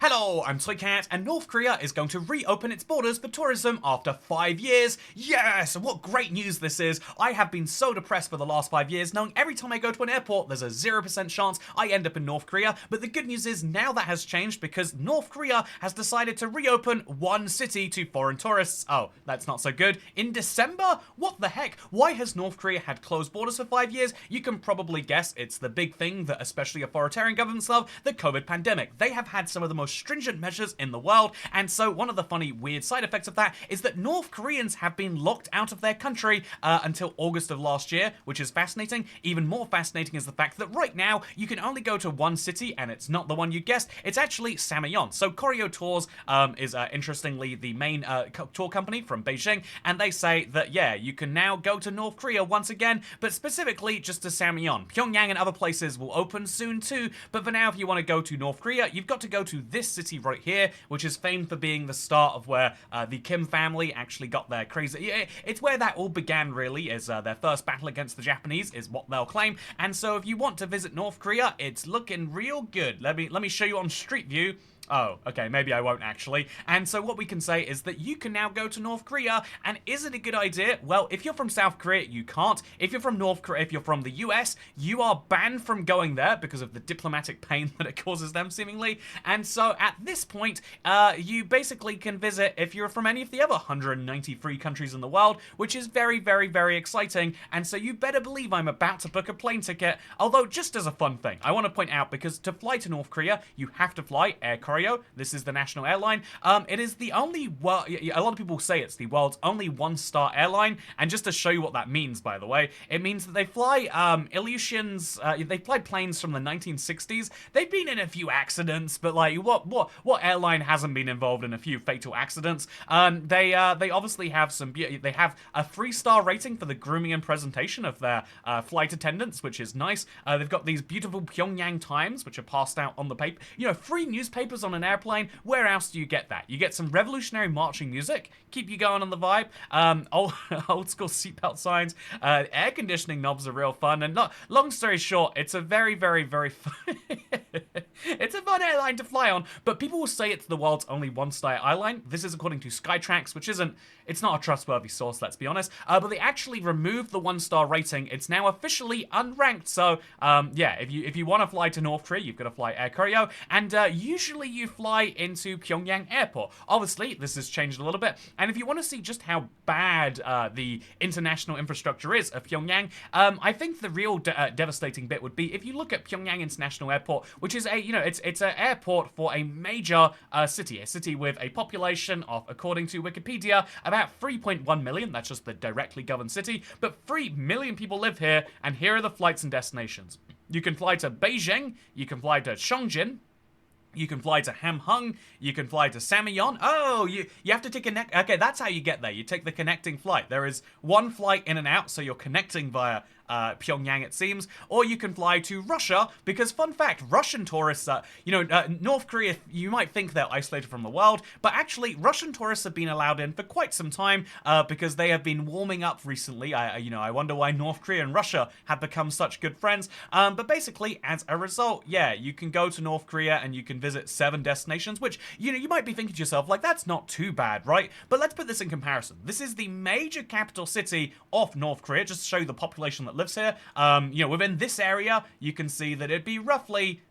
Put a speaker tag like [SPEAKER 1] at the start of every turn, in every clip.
[SPEAKER 1] Hello, I'm Toycat, and North Korea is going to reopen its borders for tourism after 5 years. Yes! What great news this is. I have been so depressed for the last 5 years, knowing every time I go to an airport, there's a 0% chance I end up in North Korea. But the good news is now that has changed because North Korea has decided to reopen one city to foreign tourists. Oh, that's not so good. In December? What the heck? Why has North Korea had closed borders for 5 years? You can probably guess it's the big thing that especially authoritarian governments love, the COVID pandemic. They have had some of the most stringent measures in the world, and so one of the funny, weird side effects of that is that North Koreans have been locked out of their country until August of last year, which is fascinating. Even more fascinating is the fact that right now you can only go to one city, and it's not the one you guessed. It's actually Samayon. So Koryo Tours is interestingly the main tour company from Beijing, and they say that yeah, you can now go to North Korea once again, but specifically just to Samayon. Pyongyang and other places will open soon too, but for now, if you want to go to North Korea, you've got to go to this city right here, which is famed for being the start of where the Kim family actually got their crazy. It's where that all began, really, is their first battle against the Japanese, is what they'll claim. And so, if you want to visit North Korea, it's looking real good. Let me show you on Street View. Oh, okay, maybe I won't actually. And so what we can say is that you can now go to North Korea, and is it a good idea? Well, if you're from South Korea, you can't. If you're from North Korea, if you're from the US, you are banned from going there because of the diplomatic pain that it causes them, seemingly. And so at this point, you basically can visit if you're from any of the other 193 countries in the world, which is very, very, very exciting. And so you better believe I'm about to book a plane ticket. Although, just as a fun thing, I want to point out, because to fly to North Korea, you have to fly Air Koryo. This is the national airline. It is the only, well, a lot of people say it's the world's only one-star airline, and just to show you what that means, by the way, it means that they fly Ilyushin's, they fly planes from the 1960s. They've been in a few accidents, but like, what airline hasn't been involved in a few fatal accidents? They obviously have they have a 3-star rating for the grooming and presentation of their flight attendants, which is nice. They've got these beautiful Pyongyang Times, which are passed out on the paper. You know, free newspapers on an airplane. Where else do you get that? You get some revolutionary marching music, keep you going on the vibe, old school seatbelt signs, air conditioning knobs are real fun, and long story short, it's a very, very, very fun it's a fun airline to fly on, but people will say it's the world's only one-star airline. This is according to Skytrax, which it's not a trustworthy source, let's be honest, but they actually removed the 1-star rating. It's now officially unranked, so yeah, if you want to fly to North Korea, you've got to fly Air Koryo, and usually you fly into Pyongyang Airport. Obviously, this has changed a little bit, and if you want to see just how bad the international infrastructure is of Pyongyang, I think the real devastating bit would be if you look at Pyongyang International Airport, which is it's an airport for a major city, a city with a population of, according to Wikipedia, about 3.1 million. That's just the directly governed city, but 3 million people live here, and here are the flights and destinations. You can fly to Beijing, you can fly to Chongjin, you can fly to Hamhung, you can fly to Samayon. Oh, you have to take okay, that's how you get there. You take the connecting flight. There is one flight in and out, so you're connecting via Pyongyang, it seems, or you can fly to Russia, because fun fact, Russian tourists, North Korea, you might think they're isolated from the world, but actually Russian tourists have been allowed in for quite some time because they have been warming up recently. I wonder why North Korea and Russia have become such good friends, but basically, as a result, yeah, you can go to North Korea and you can visit 7 destinations, which, you might be thinking to yourself, like, that's not too bad, right? But let's put this in comparison. This is the major capital city of North Korea, just to show you the population that lives here. Within this area, you can see that it'd be roughly,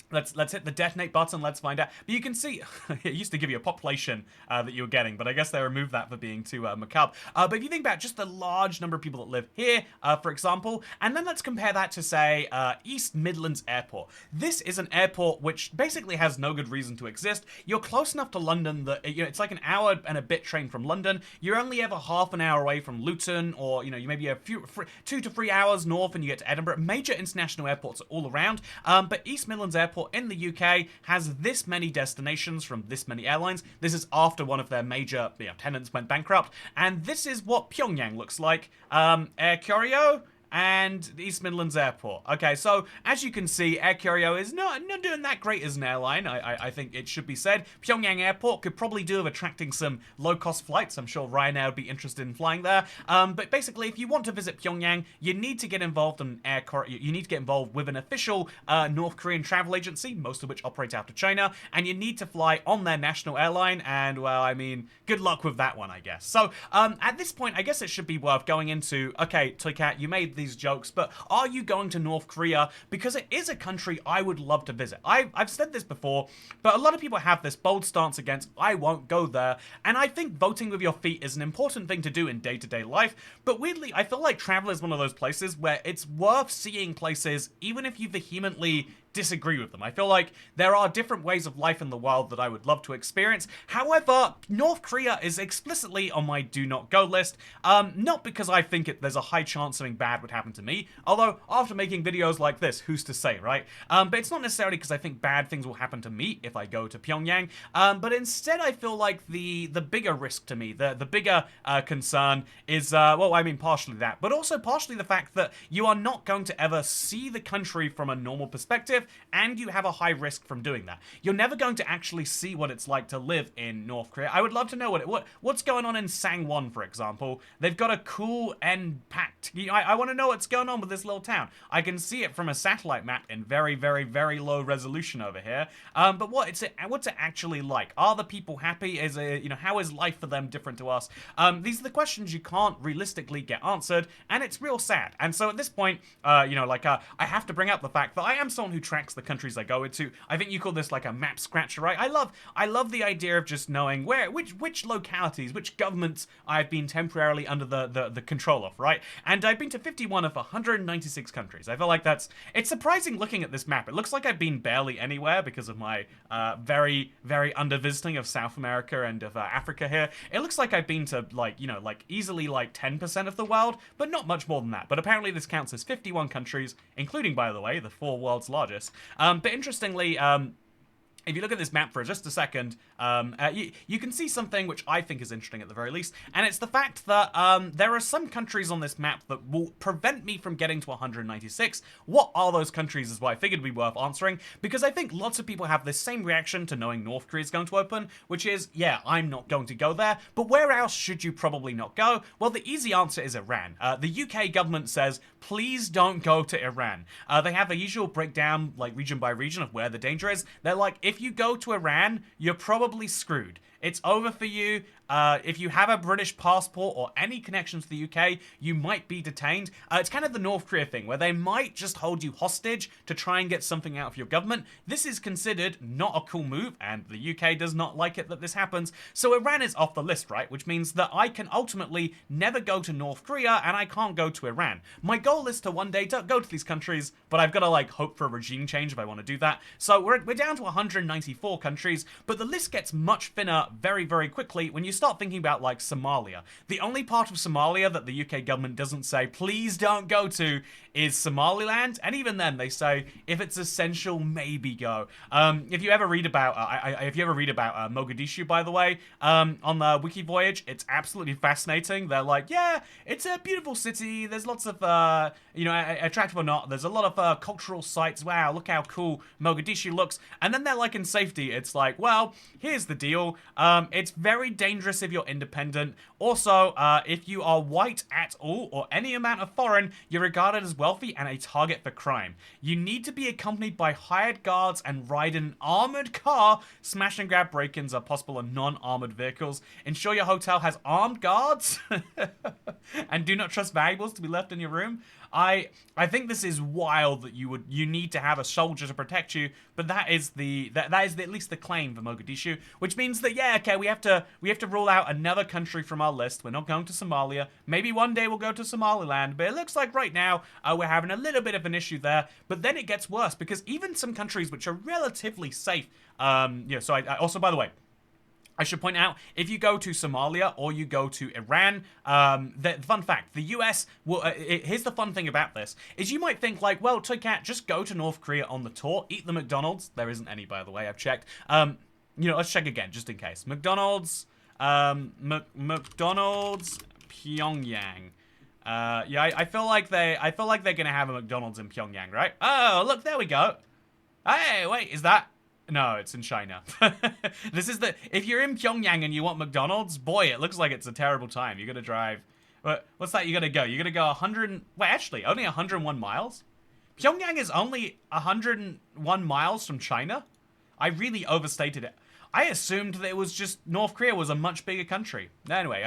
[SPEAKER 1] let's hit the detonate button, let's find out. But you can see, it used to give you a population that you were getting, but I guess they removed that for being too macabre. But if you think about just the large number of people that live here, for example, and then let's compare that to, say, East Midlands Airport. This is an airport which basically has no good reason to exist. You're close enough to London that, it's like an hour and a bit train from London. You're only ever half an hour away from Luton, or, you maybe a few, 2 to 3 hours north and you get to Edinburgh. Major international airports are all around, but East Midlands Airport in the UK has this many destinations from this many airlines. This is after one of their major tenants went bankrupt, and this is what Pyongyang looks like. Air Koryo, and East Midlands Airport. Okay, so as you can see, Air Koryo is not doing that great as an airline. I think it should be said. Pyongyang Airport could probably do with attracting some low-cost flights. I'm sure Ryanair would be interested in flying there. But basically, if you want to visit Pyongyang, you need to get involved in Air Koryo. You need to get involved with an official North Korean travel agency, most of which operate out of China, and you need to fly on their national airline. And well, I mean, good luck with that one, I guess. So at this point, I guess it should be worth going into. Okay, Toycat, you made these jokes, but are you going to North Korea? Because it is a country I would love to visit. I've said this before, but a lot of people have this bold stance against, I won't go there, and I think voting with your feet is an important thing to do in day-to-day life, but weirdly, I feel like travel is one of those places where it's worth seeing places even if you vehemently disagree with them. I feel like there are different ways of life in the world that I would love to experience. However, North Korea is explicitly on my do not go list, not because I think there's a high chance something bad would happen to me, although after making videos like this, who's to say, right? But it's not necessarily because I think bad things will happen to me if I go to Pyongyang, but instead I feel like the bigger risk to me, the bigger concern is, well, I mean partially that, but also partially the fact that you are not going to ever see the country from a normal perspective, and you have a high risk from doing that. You're never going to actually see what it's like to live in North Korea. I would love to know what's going on in Sangwon, for example. They've got a cool end pact. I want to know what's going on with this little town. I can see it from a satellite map in very, very, very low resolution over here. But what's it actually like? Are the people happy? How is life for them different to us? These are the questions you can't realistically get answered, and it's real sad. And so at this point, I have to bring up the fact that I am someone who tracks the countries I go into. I think you call this like a map scratcher, right? I love the idea of just knowing which localities, which governments I've been temporarily under the control of, right? And I've been to 51 of 196 countries. I feel like it's surprising looking at this map. It looks like I've been barely anywhere because of my very, very under visiting of South America and of Africa here. It looks like I've been to easily 10% of the world, but not much more than that. But apparently this counts as 51 countries, including, by the way, the 4 world's largest. But interestingly, if you look at this map for just a second, you can see something which I think is interesting at the very least, and it's the fact that there are some countries on this map that will prevent me from getting to 196. What are those countries is what I figured would be worth answering, because I think lots of people have this same reaction to knowing North Korea is going to open, which is, yeah, I'm not going to go there, but where else should you probably not go? Well, the easy answer is Iran. The UK government says, please don't go to Iran. They have a usual breakdown, region by region, of where the danger is. They're like, if you go to Iran, you're probably screwed. It's over for you. If you have a British passport or any connection to the UK, you might be detained. It's kind of the North Korea thing, where they might just hold you hostage to try and get something out of your government. This is considered not a cool move, and the UK does not like it that this happens. So Iran is off the list, right? Which means that I can ultimately never go to North Korea, and I can't go to Iran. My goal is to one day go to these countries, but I've got to hope for a regime change if I want to do that. So we're down to 194 countries, but the list gets much thinner very, very quickly when you start thinking about Somalia. The only part of Somalia that the UK government doesn't say, please don't go to, is Somaliland, and even then they say, if it's essential, maybe go. If you ever read about Mogadishu, by the way, on the Wiki Voyage, it's absolutely fascinating. They're like, yeah, it's a beautiful city, there's lots of, attractive or not, there's a lot of cultural sites, wow, look how cool Mogadishu looks, and then they're in safety, it's like, well, here's the deal, it's very dangerous if you're independent. Also, if you are white at all, or any amount of foreign, you're regarded as wealthy and a target for crime. You need to be accompanied by hired guards and ride in an armored car. Smash and grab break-ins are possible on non-armored vehicles. Ensure your hotel has armed guards. And do not trust valuables to be left in your room. I think this is wild that you need to have a soldier to protect you, but that is at least the claim for Mogadishu, which means that, yeah, okay, we have to rule out another country from our list. We're not going to Somalia. Maybe one day we'll go to Somaliland, but it looks like right now we're having a little bit of an issue there. But then it gets worse, because even some countries which are relatively safe, so I also, by the way, I should point out, if you go to Somalia or you go to Iran, the fun fact, the US will, here's the fun thing about this, is you might think well, Toycat, just go to North Korea on the tour, eat the McDonald's. There isn't any, by the way, I've checked. Let's check again, just in case. McDonald's, McDonald's, Pyongyang. Yeah, I feel like they're gonna have a McDonald's in Pyongyang, right? Oh, look, there we go. Hey, wait, is that? No, it's in China. This is if you're in Pyongyang and you want McDonald's, boy, it looks like it's a terrible time. You gotta drive. What's that? You gotta go. You gotta go 100. Wait, actually, only 101 miles. Pyongyang is only 101 miles from China. I really overstated it. I assumed that it was just North Korea was a much bigger country. Anyway,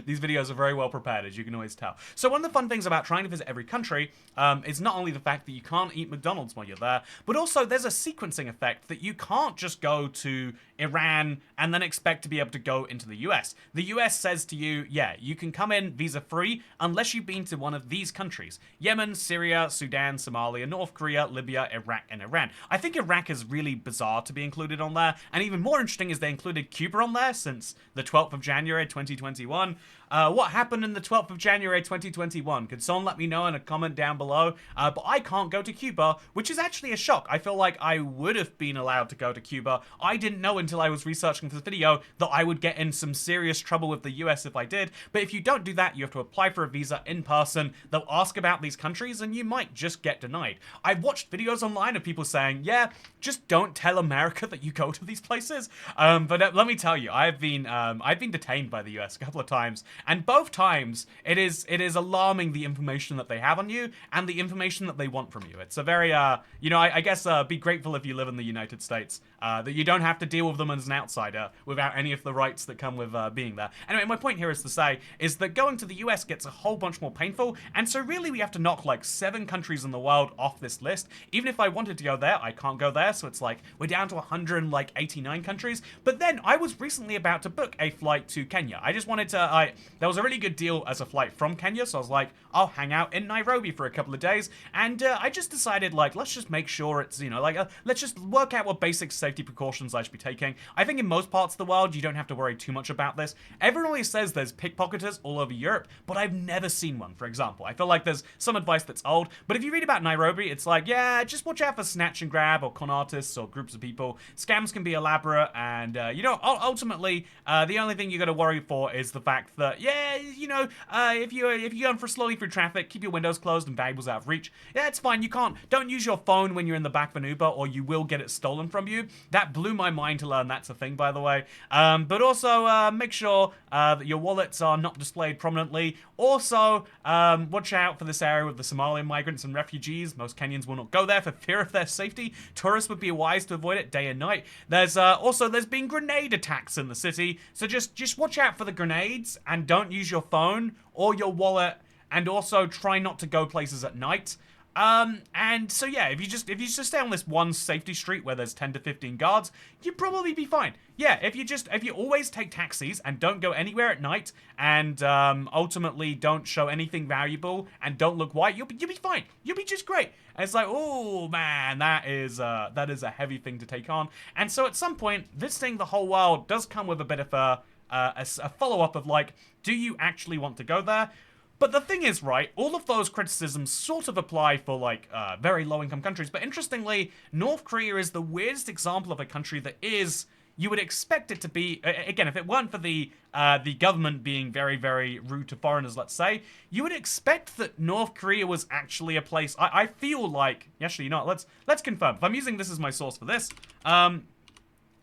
[SPEAKER 1] these videos are very well prepared, as you can always tell. So one of the fun things about trying to visit every country is not only the fact that you can't eat McDonald's while you're there, but also there's a sequencing effect that you can't just go to Iran and then expect to be able to go into the US. The US says to you, yeah, you can come in visa-free unless you've been to one of these countries: Yemen, Syria, Sudan, Somalia, North Korea, Libya, Iraq, and Iran. I think Iraq is really bizarre to be included on there, and even more interesting is they included Cuba on there since the 12th of January 2021. What happened in the 12th of January 2021? Could someone let me know in a comment down below? But I can't go to Cuba, which is actually a shock. I feel like I would have been allowed to go to Cuba. I didn't know until I was researching for this video that I would get in some serious trouble with the US if I did. But if you don't do that, you have to apply for a visa in person. They'll ask about these countries and you might just get denied. I've watched videos online of people saying, yeah, just don't tell America that you go to these places. But let me tell you, I've been detained by the US a couple of times. And both times, it is alarming the information that they have on you and the information that they want from you. It's a very, I guess be grateful if you live in the United States, that you don't have to deal with them as an outsider without any of the rights that come with being there. Anyway, my point here is to say is that going to the US gets a whole bunch more painful, and so really we have to knock like 7 countries in the world off this list. Even if I wanted to go there, I can't go there, so it's like we're down to 189 countries. But then I was recently about to book a flight to Kenya. I just wanted to, there was a really good deal as a flight from Kenya, so I was like, I'll hang out in Nairobi for a couple of days, and I just decided, like, let's just make sure it's, let's just work out what basic safety precautions I should be taking. I think in most parts of the world, you don't have to worry too much about this. Everyone always says there's pickpocketers all over Europe, but I've never seen one, for example. I feel like there's some advice that's old, but if you read about Nairobi, it's like, yeah, just watch out for snatch and grab or con artists or groups of people. Scams can be elaborate, and, ultimately, the only thing you got to worry for is the fact that, yeah, if you're going for slowly through traffic, keep your windows closed and valuables out of reach. Yeah, it's fine. Don't use your phone when you're in the back of an Uber, or you will get it stolen from you. That blew my mind to learn that's a thing, by the way. But also, make sure that your wallets are not displayed prominently. Also, watch out for this area with the Somalian migrants and refugees. Most Kenyans will not go there for fear of their safety. Tourists would be wise to avoid it day and night. There's been grenade attacks in the city, so just watch out for the grenades and don't use your phone or your wallet, and also try not to go places at night. And so yeah, if you just stay on this one safety street where there's 10 to 15 guards, you'd probably be fine. Yeah, if you always take taxis and don't go anywhere at night, and ultimately don't show anything valuable and don't look white, you'll be fine. You'll be just great. And it's like, oh man, that is a heavy thing to take on. And so at some point, visiting the whole world does come with a bit of a follow-up of like, do you actually want to go there? But the thing is, right, all of those criticisms sort of apply for, like, very low-income countries. But interestingly, North Korea is the weirdest example of a country that is, you would expect it to be, again, if it weren't for the government being very, very rude to foreigners, let's say, you would expect that North Korea was actually a place, I feel like, actually, you know what, let's confirm. If I'm using this as my source for this,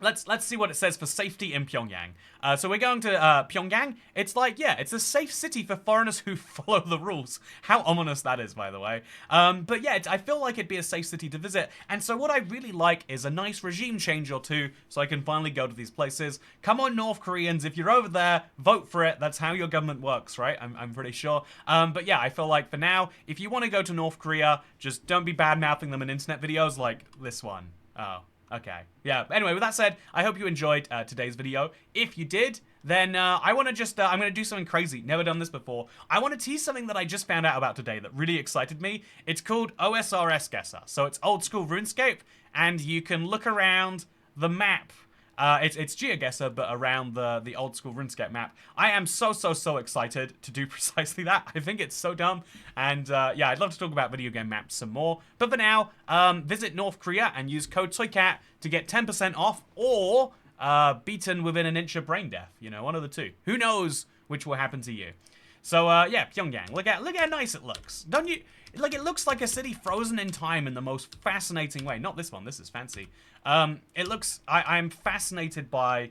[SPEAKER 1] Let's see what it says for safety in Pyongyang. So we're going to Pyongyang. It's like, yeah, it's a safe city for foreigners who follow the rules. How ominous that is, by the way. But yeah, I feel like it'd be a safe city to visit. And so what I really like is a nice regime change or two, so I can finally go to these places. Come on, North Koreans, if you're over there, vote for it. That's how your government works, right? I'm pretty sure. But yeah, I feel like for now, if you want to go to North Korea, just don't be bad-mouthing them in internet videos like this one. Oh. Okay, yeah, anyway, with that said, I hope you enjoyed today's video. If you did, then I want to just, I'm going to do something crazy. Never done this before. I want to tease something that I just found out about today that really excited me. It's called OSRS Guesser. So it's old school RuneScape, and you can look around the map. It's GeoGuessr, but around the old school RuneScape map. I am so excited to do precisely that. I think it's so dumb. And yeah, I'd love to talk about video game maps some more. But for now, visit North Korea and use code TOYCAT to get 10% off, or beaten within an inch of brain death. You know, one of the two. Who knows which will happen to you. So, yeah, Pyongyang. Look how nice it looks. Don't you... Like, it looks like a city frozen in time in the most fascinating way. Not this one. This is fancy. It looks... I'm fascinated by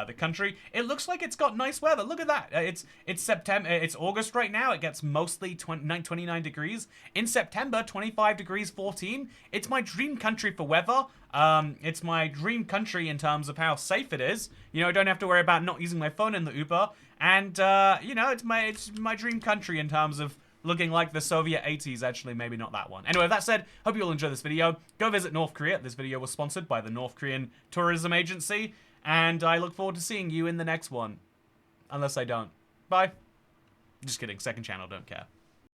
[SPEAKER 1] the country. It looks like it's got nice weather. Look at that. It's September. It's August right now. It gets mostly 29 degrees. In September, 25 degrees, 14. It's my dream country for weather. It's my dream country in terms of how safe it is. You know, I don't have to worry about not using my phone in the Uber. And, you know, it's my dream country in terms of looking like the Soviet 80s. Actually, maybe not that one. Anyway, with that said, hope you all enjoy this video. Go visit North Korea. This video was sponsored by the North Korean Tourism Agency. And I look forward to seeing you in the next one. Unless I don't. Bye. Just kidding. Second channel, don't care.